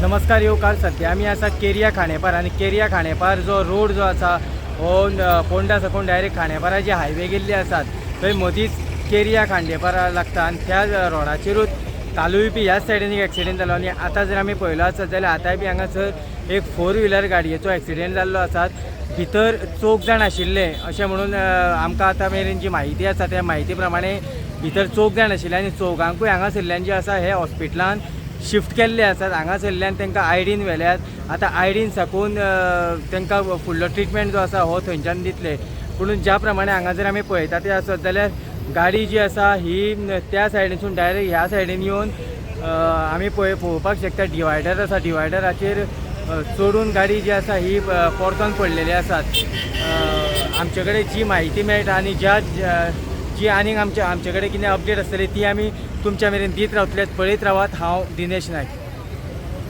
नमस्कार येवकार. सध्या आमी आसा केरिया खांडेपार आनी केरिया खांडेपार जो रोड जो आसा हो पोंडा साकून डायरेक्ट खांडेपारा जी हायवे गेल्ली आसात थंय मदींच केरिया खांडेपारा लागता आनी त्या रोडाचेरूच कालूय बी ह्याच सायडीन एक एक्सिडेंट जालो आनी आतां जर आमी पळयलो आसत जाल्यार आतांय बी हांगासर एक 4 व्हिलर गाडयेचो एक्सिडेंट जाल्लो आसा. भितर 4 जाण आशिल्ले अशें म्हणून आमकां आतां मेरेन जी म्हायती आसा त्या म्हायती प्रमाणे भितर 4 जाण आशिल्ले आनी 4गांकूय हांगासरल्यान जे आसा हे हॉस्पिटलान शिफ्ट केल्ले आसात. हांगासरल्यान तांकां आयडीन व्हेल्यात. आतां आयडीन साकून तांकां फुडलो ट्रिटमेंट जो आसा हो थंयच्यान दितले. पूण ज्या प्रमाणे हांगा जर आमी पळयता ते आसत जाल्यार गाडी जी आसा ही त्या सायडीसून डायरेक्ट ह्या सायडीन येवन आमी पळोवपाक शकता डिवायडर आसा. डिवायडराचेर चडून गाडी जी आसा ही परतून पडलेली आसात. आमचे कडेन जी म्हायती मेळटा आनी जी आनीक आमचे कडेन कितें अपडेट आसतली ती आमी तुमच्या मेरेन दीत रावतले. पळयत रावात. हांव दिनेश नायक.